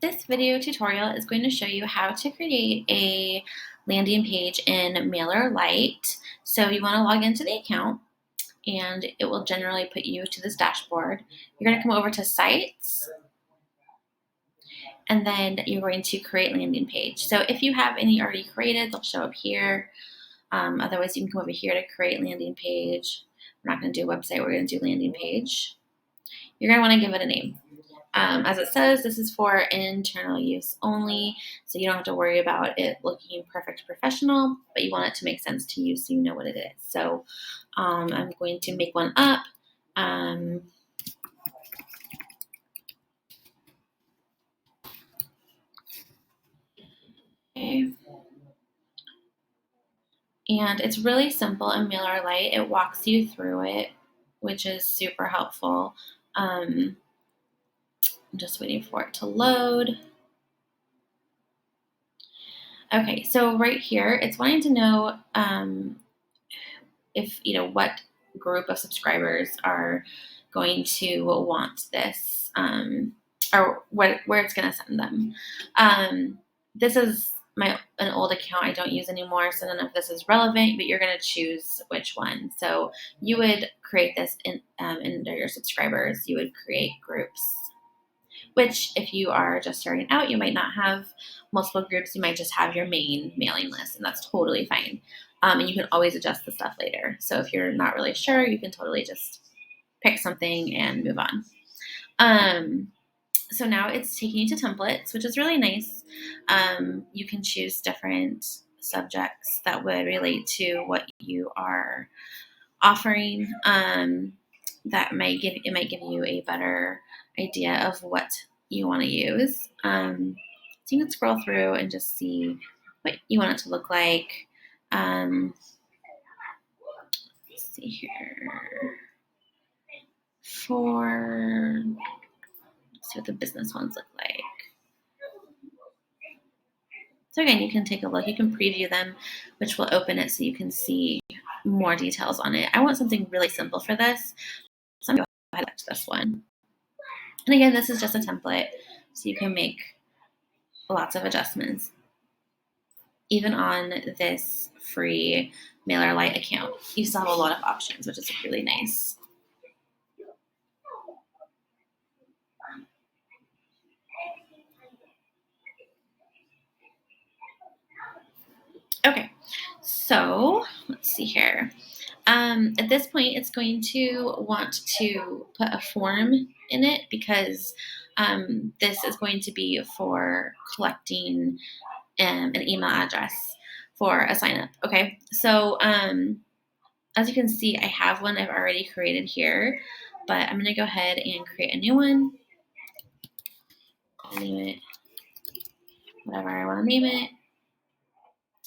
This video tutorial is going to show you how to create a landing page in MailerLite. So you want to log into the account and it will generally put you to this dashboard. You're going to come over to Sites and then you're going to create landing page. So if you have any already created, they'll show up here. Otherwise, you can come over here to create landing page. We're not going to do website, we're going to do landing page. You're going to want to give it a name. As it says, this is for internal use only, so you don't have to worry about it looking perfect professional, but you want it to make sense to you so you know what it is. So I'm going to make one up. Okay. And it's really simple in MailerLite. It walks you through it, which is super helpful. I'm just waiting for it to load. Okay, so right here, it's wanting to know if, what group of subscribers are going to want this, or where it's going to send them. This is an old account I don't use anymore, so none of this is relevant, but you're going to choose which one. So you would create this under your subscribers. You would create groups, which if you are just starting out, you might not have multiple groups. You might just have your main mailing list, and that's totally fine. And you can always adjust the stuff later. So if you're not really sure, you can totally just pick something and move on. So now it's taking you to templates, which is really nice. You can choose different subjects that would relate to what you are offering. That might give you a better idea of what you want to use. So you can scroll through and just see what you want it to look like. Let's see here. Let's see what the business ones look like. So again, you can take a look. You can preview them, which will open it so you can see more details on it. I want something really simple for this, so I'm going to go ahead and select this one. And again, this is just a template, so you can make lots of adjustments. Even on this free MailerLite account, you still have a lot of options, which is really nice. Okay, so let's see here. At this point, it's going to want to put a form in it because this is going to be for collecting an email address for a sign up. Okay, so as you can see, I have one I've already created here, but I'm going to go ahead and create a new one. I'll name it whatever I want to name it.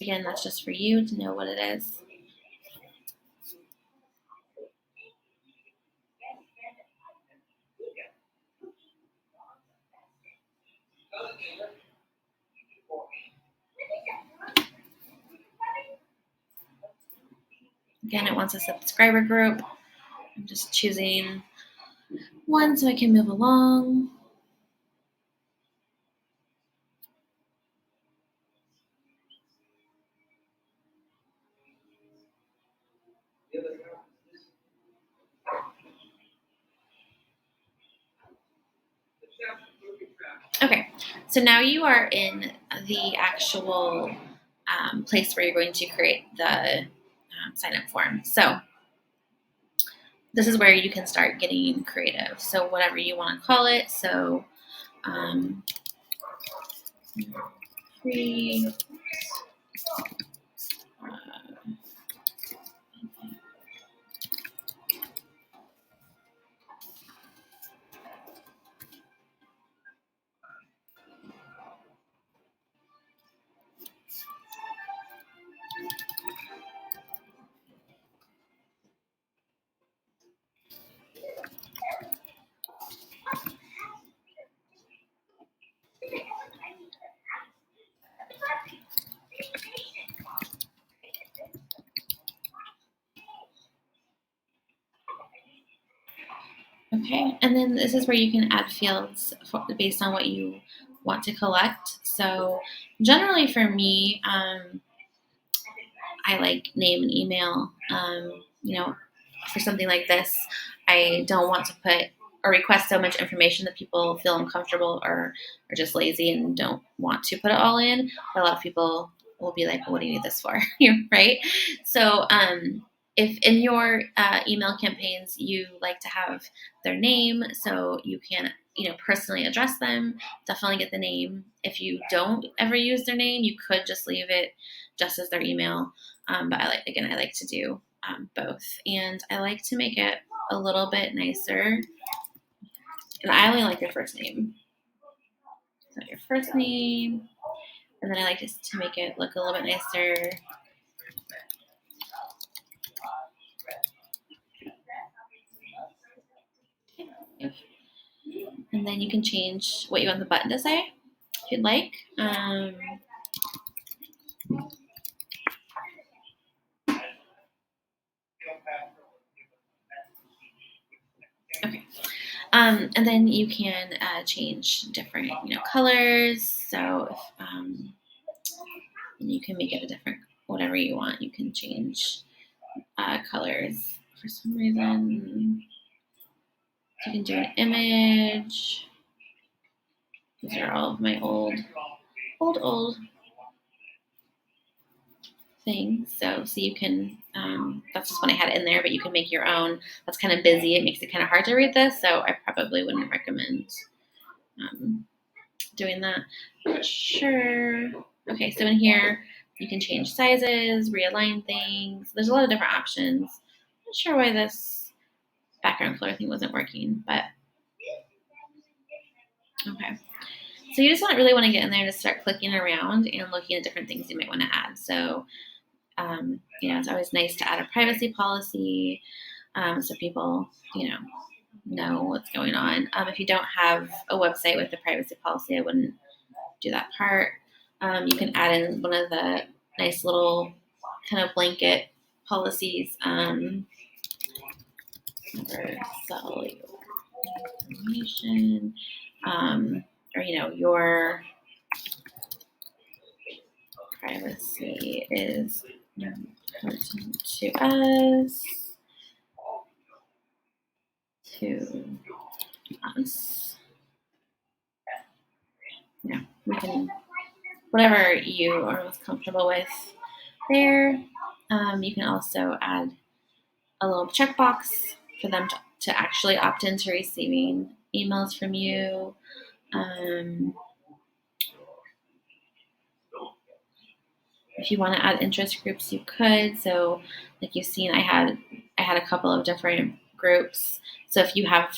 Again, that's just for you to know what it is. Again, it wants a subscriber group. I'm just choosing one so I can move along. Okay, so now you are in the actual place where you're going to create the sign-up form. So this is where you can start getting creative. So whatever you want to call it. So free. Okay, and then this is where you can add fields based on what you want to collect. So generally for me, I like name and email. For something like this, I don't want to put or request so much information that people feel uncomfortable or are just lazy and don't want to put it all in. But a lot of people will be like, well, what do you need this for? Right? So if in your email campaigns you like to have their name so you can personally address them, definitely get the name. If you don't ever use their name, you could just leave it just as their email. But I like to do both, and I like to make it a little bit nicer. And I only like your first name. So your first name, and then I like just to make it look a little bit nicer. And then you can change what you want the button to say, if you'd like. Okay. And then you can change different, colors. So and you can make it a different, whatever you want. You can change colors for some reason. So you can do an image. These are all of my old things. So you can, that's just when I had it in there, but you can make your own. That's kind of busy. It makes it kind of hard to read this. So I probably wouldn't recommend doing that. Not sure. Okay, so in here, you can change sizes, realign things. There's a lot of different options. Not sure why this background color thing wasn't working, but okay. So you just really want to get in there and just start clicking around and looking at different things you might want to add. So, it's always nice to add a privacy policy so people, know what's going on. If you don't have a website with a privacy policy, I wouldn't do that part. You can add in one of the nice little kind of blanket policies. Never sell your information. Or your privacy is important to us. Yeah, we can, whatever you are most comfortable with there. You can also add a little checkbox for them to actually opt into receiving emails from you. If you want to add interest groups, you could. So, like you've seen, I had a couple of different groups. So if you have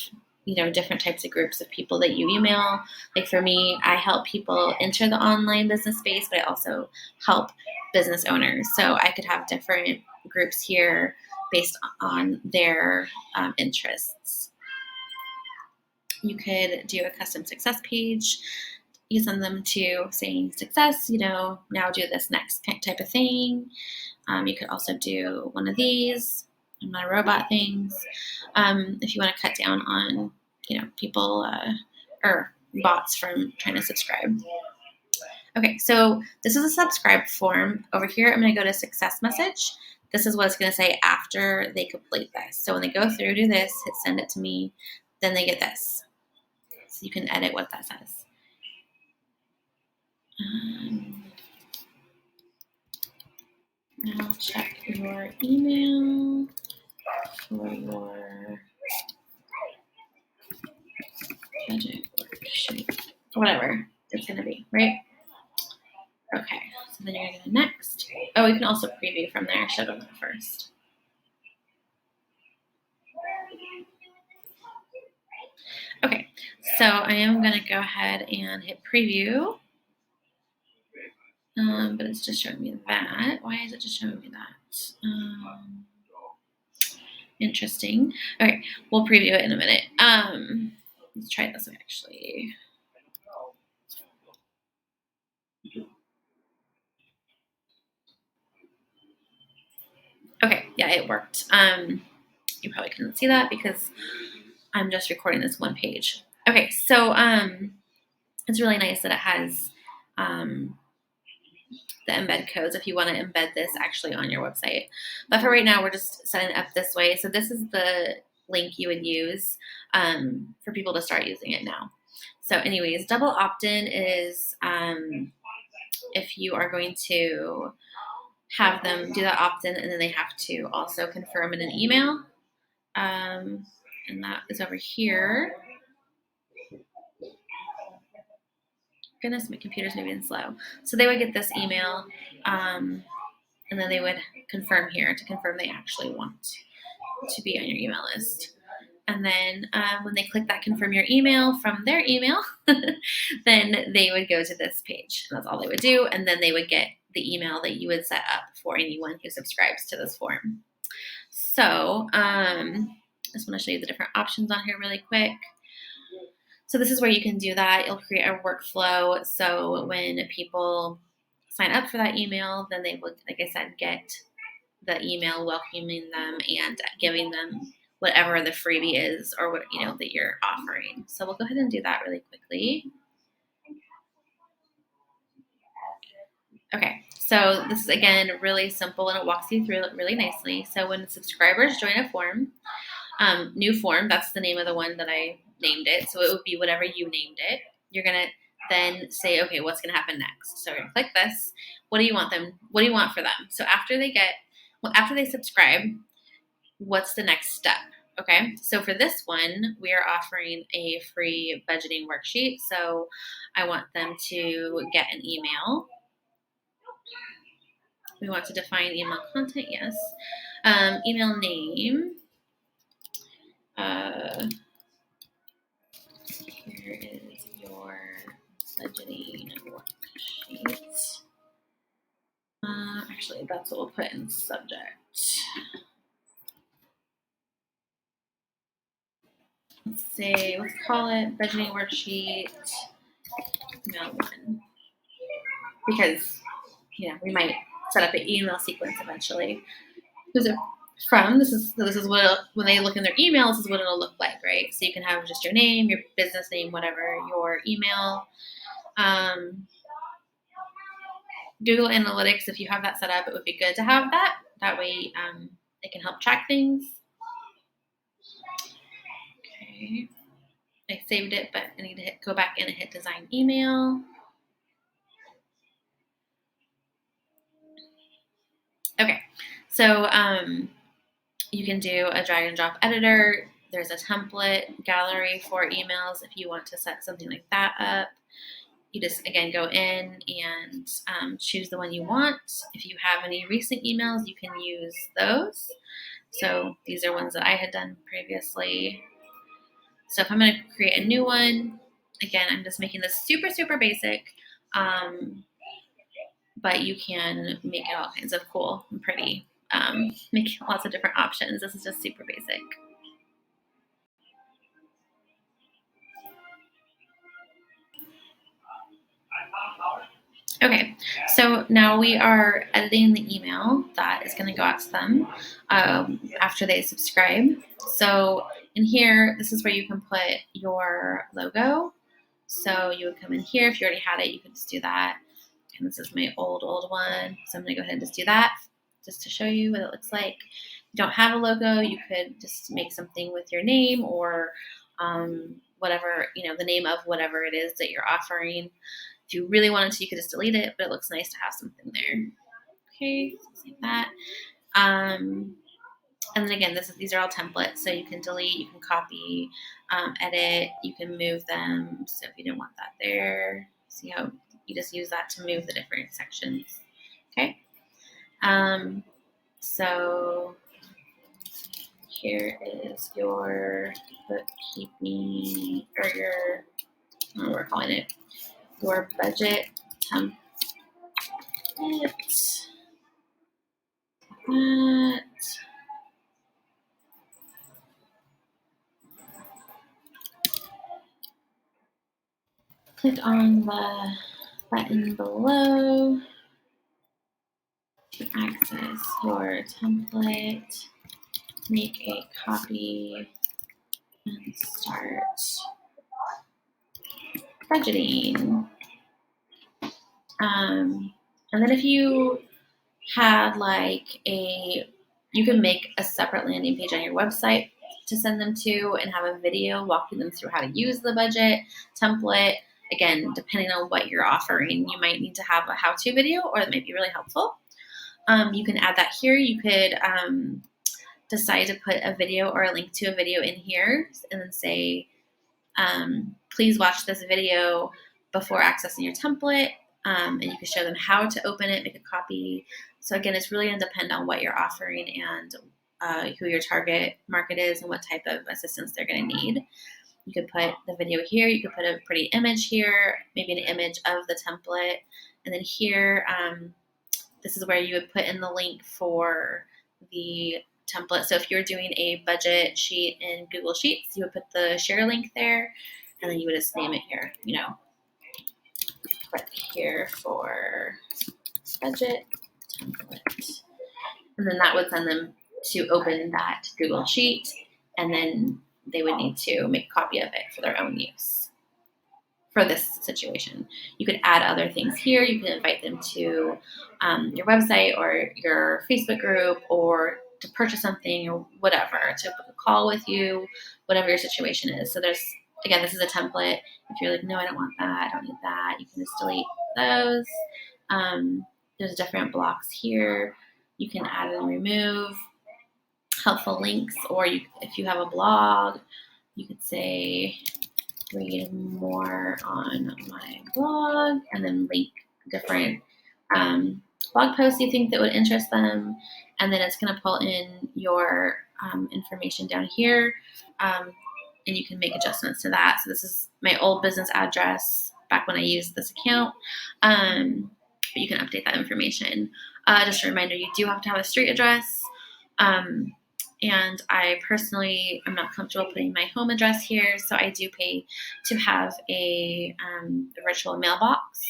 different types of groups of people that you email, like for me, I help people enter the online business space, but I also help business owners. So I could have different groups here based on their interests. You could do a custom success page. You send them to saying success, now do this next type of thing. You could also do one of these, I'm not a robot things. If you want to cut down on, people or bots from trying to subscribe. Okay, so this is a subscribe form. Over here, I'm going to go to success message. This is what it's going to say after they complete this. So when they go through, do this, hit send it to me, then they get this. So you can edit what that says. Now check your email for your project worksheet, or whatever it's going to be, right? Okay, so then you're going to go next. Oh, you can also preview from there. I should have done that first. Okay, so I am going to go ahead and hit preview. But it's just showing me that. Why is it just showing me that? Interesting. Okay, we'll preview it in a minute. Let's try this one actually. Okay, yeah, it worked. You probably couldn't see that because I'm just recording this one page. Okay, so It's really nice that it has the embed codes if you want to embed this actually on your website. But for right now, we're just setting it up this way. So this is the link you would use for people to start using it now. So anyways, double opt-in is if you are going to have them do that opt-in, and then they have to also confirm in an email. And that is over here. Goodness, my computer's moving slow. So they would get this email, and then they would confirm here to confirm they actually want to be on your email list. And then when they click that confirm your email from their email, then they would go to this page. That's all they would do. And then they would get the email that you would set up for anyone who subscribes to this form. So I just want to show you the different options on here really quick. So this is where you can do that. It'll create a workflow. So when people sign up for that email, then they would, like I said, get the email welcoming them and giving them whatever the freebie is or what that you're offering. So we'll go ahead and do that really quickly. Okay, so this is again really simple and it walks you through it really nicely. So when subscribers join a form, new form, that's the name of the one that I named it. So it would be whatever you named it. You're gonna then say, okay, what's gonna happen next? So we're gonna click this. What do you want them? What do you want for them? So after they subscribe, what's the next step? Okay, so for this one, we are offering a free budgeting worksheet. So I want them to get an email. We want to define email content, yes. Email name. Here is your budgeting worksheet. Actually, that's what we'll put in subject. Let's call it budgeting worksheet email 1. Because, we might set up an email sequence eventually. Who's it from? This is what when they look in their email, this is what it'll look like, right? So you can have just your name, your business name, whatever, your email. Google Analytics, if you have that set up, it would be good to have that. That way it can help track things. Okay. I saved it, but I need to go back in and hit design email. Okay, so you can do a drag and drop editor. There's a template gallery for emails if you want to set something like that up. You just, again, go in and choose the one you want. If you have any recent emails, you can use those. So these are ones that I had done previously. So if I'm going to create a new one, again, I'm just making this super, super basic. But you can make it all kinds of cool and pretty. Make lots of different options. This is just super basic. Okay, so now we are editing the email that is going to go out to them after they subscribe. So in here, this is where you can put your logo. So you would come in here. If you already had it, you could just do that. And this is my old one. So I'm going to go ahead and just do that just to show you what it looks like. If you don't have a logo, you could just make something with your name or whatever, the name of whatever it is that you're offering. If you really wanted to, you could just delete it, but it looks nice to have something there. Okay, like that. And then again, these are all templates, so you can delete, you can copy, edit, you can move them. So if you didn't want that there, see how you just use that to move the different sections. Okay. So here is your bookkeeping, or your, I don't know what we're calling it, your budget template. That. Click on the button below to access your template, make a copy, and start budgeting. And then if you had you can make a separate landing page on your website to send them to and have a video walking them through how to use the budget template. Again, depending on what you're offering, you might need to have a how-to video, or it might be really helpful. You can add that here. You could decide to put a video or a link to a video in here and then say, please watch this video before accessing your template. And you can show them how to open it, make a copy. So again, it's really going to depend on what you're offering and who your target market is and what type of assistance they're going to need. You could put the video here. You could put a pretty image here, maybe an image of the template. And then here, this is where you would put in the link for the template. So if you're doing a budget sheet in Google Sheets, you would put the share link there, and then you would just name it here, click here for budget template. And then that would send them to open that Google Sheet, and then they would need to make a copy of it for their own use. For this situation, you could add other things here. You can invite them to your website or your Facebook group, or to purchase something or whatever, to book a call with you, whatever your situation is. So this is a template. If you're like, no, I don't want that, I don't need that, you can just delete those. There's different blocks here. You can add and remove helpful links, or if you have a blog, you could say, read more on my blog, and then link different blog posts you think that would interest them. And then it's going to pull in your information down here, and you can make adjustments to that. So this is my old business address back when I used this account, but you can update that information. Just a reminder, you do have to have a street address. And I personally am not comfortable putting my home address here, so I do pay to have a virtual mailbox.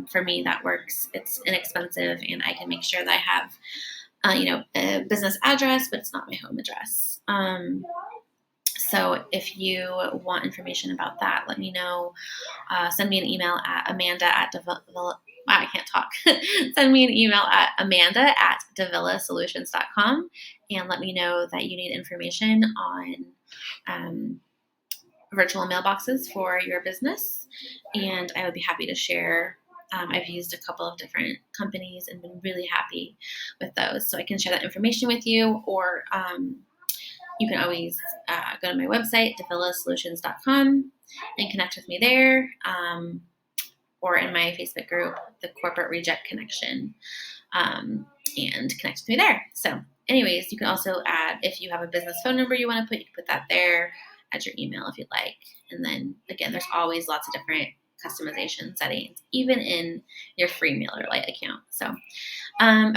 For me, that works. It's inexpensive, and I can make sure that I have, a business address, but it's not my home address. So if you want information about that, let me know. Send me an email at I can't talk. Send me an email at amanda@davillasolutions.com and let me know that you need information on virtual mailboxes for your business, and I would be happy to share. I've used a couple of different companies and been really happy with those, so I can share that information with you, or you can always go to my website, davillasolutions.com, and connect with me there, or in my Facebook group, the Corporate Reject Connection, and connect with me there. So anyways, you can also add, if you have a business phone number you want to put, you can put that there, add your email if you'd like. And then again, there's always lots of different customization settings, even in your free MailerLite account. So,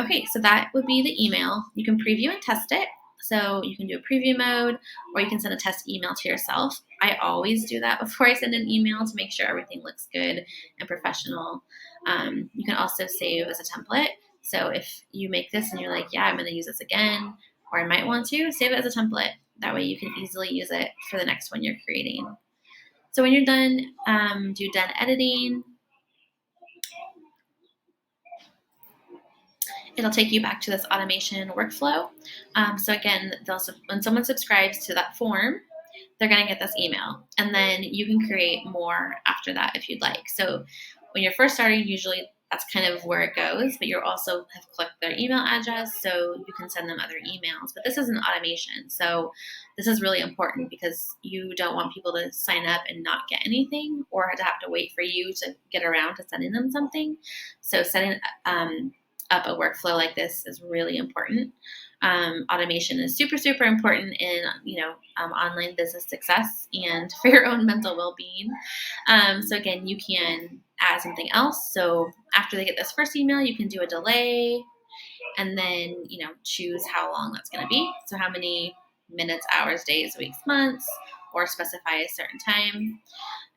okay, so that would be the email. You can preview and test it. So you can do a preview mode, or you can send a test email to yourself. I always do that before I send an email to make sure everything looks good and professional. You can also save as a template. So if you make this and you're like, yeah, I'm going to use this again, or I might want to, save it as a template. That way you can easily use it for the next one you're creating. So when you're done, do done editing. It'll take you back to this automation workflow. So again, when someone subscribes to that form, they're going to get this email, and then you can create more after that if you'd like. So when you're first starting, usually that's kind of where it goes, but you also have clicked their email address, so you can send them other emails. But this is an automation, so this is really important because you don't want people to sign up and not get anything, or to have to wait for you to get around to sending them something. So setting up a workflow like this is really important. Automation is super, super important in, online business success and for your own mental well-being. So again, you can add something else. So after they get this first email, you can do a delay, and then, choose how long that's going to be. So how many minutes, hours, days, weeks, months, or specify a certain time.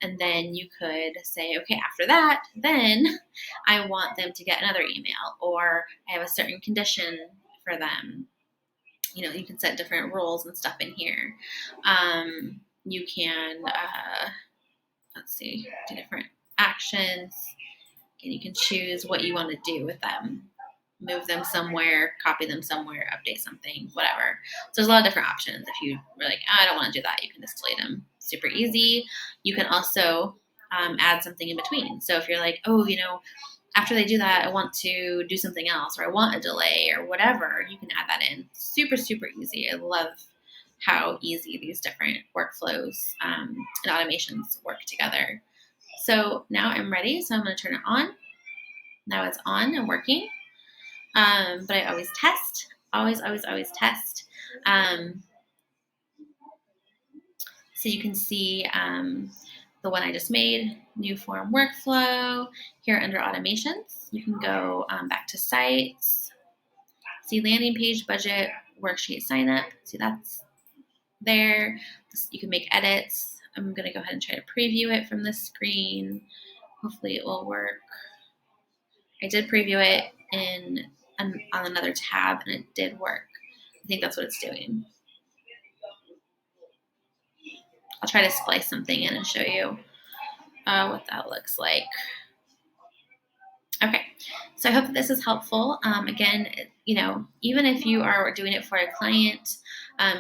And then you could say, okay, after that, then I want them to get another email, or I have a certain condition for them. You can set different rules and stuff in here. you can, let's see, do different actions, and you can choose what you want to do with them. Move them somewhere, copy them somewhere, update something, whatever. So there's a lot of different options. If you were like, I don't want to do that, you can just delete them. Super easy. You can also add something in between. So if you're like, oh, after they do that, I want to do something else, or I want a delay, or whatever, you can add that in. Super, super easy. I love how easy these different workflows and automations work together. So now I'm ready. So I'm going to turn it on. Now it's on and working. But I always test. Always, always, always test. So you can see the one I just made, new form workflow. Here under automations, you can go back to sites, see landing page, budget, worksheet, sign up. See that's there. You can make edits. I'm going to go ahead and try to preview it from this screen. Hopefully it will work. I did preview it on another tab, and it did work. I think that's what it's doing. I'll try to splice something in and show you what that looks like. Okay, so I hope that this is helpful. Again, even if you are doing it for a client,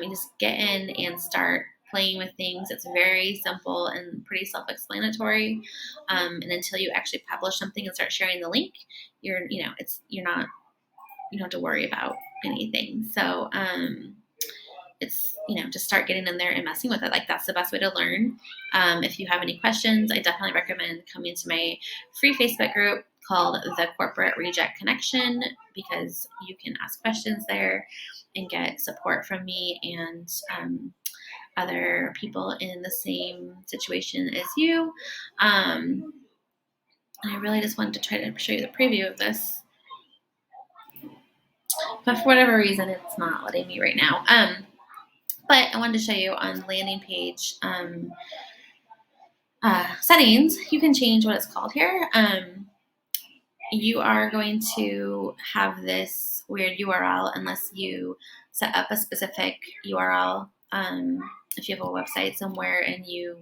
you just get in and start playing with things. It's very simple and pretty self-explanatory. And until you actually publish something and start sharing the link, you don't have to worry about anything. So it's, just start getting in there and messing with it. Like, that's the best way to learn. If you have any questions, I definitely recommend coming to my free Facebook group called the Corporate Reject Connection, because you can ask questions there and get support from me and other people in the same situation as you. And I really just wanted to try to show you the preview of this, but for whatever reason, it's not letting me right now. But I wanted to show you on landing page settings, you can change what it's called here. You are going to have this weird URL unless you set up a specific URL. If you have a website somewhere and you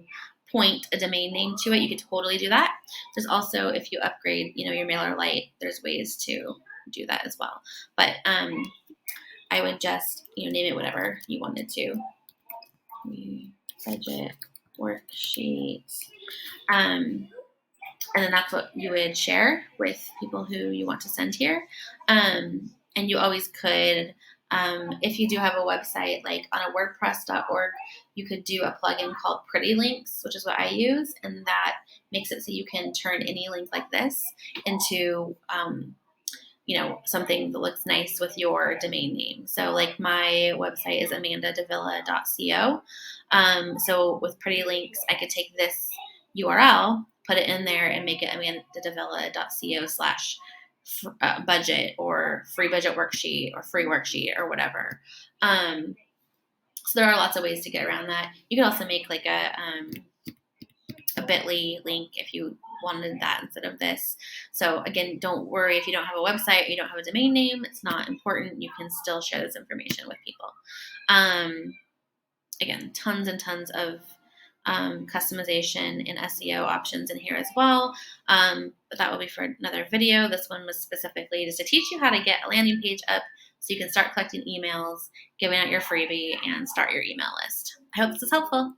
point a domain name to it, you could totally do that. There's also, if you upgrade, your MailerLite, there's ways to do that as well. But I would just, name it whatever you wanted to. Budget worksheet. And then that's what you would share with people who you want to send here. And you always could, if you do have a website, like on a WordPress.org, you could do a plugin called Pretty Links, which is what I use. And that makes it so you can turn any link like this into something that looks nice with your domain name. So like my website is amandadavilla.co. So with Pretty Links, I could take this URL, put it in there, and make it amandadavilla.co/budget or free budget worksheet or free worksheet or whatever. So there are lots of ways to get around that. You could also make like a bit.ly link if you wanted that instead of this. So again, don't worry if you don't have a website or you don't have a domain name. It's not important. You can still share this information with people. Again, tons and tons of customization and SEO options in here as well. But that will be for another video. This one was specifically just to teach you how to get a landing page up so you can start collecting emails, giving out your freebie, and start your email list. I hope this is helpful.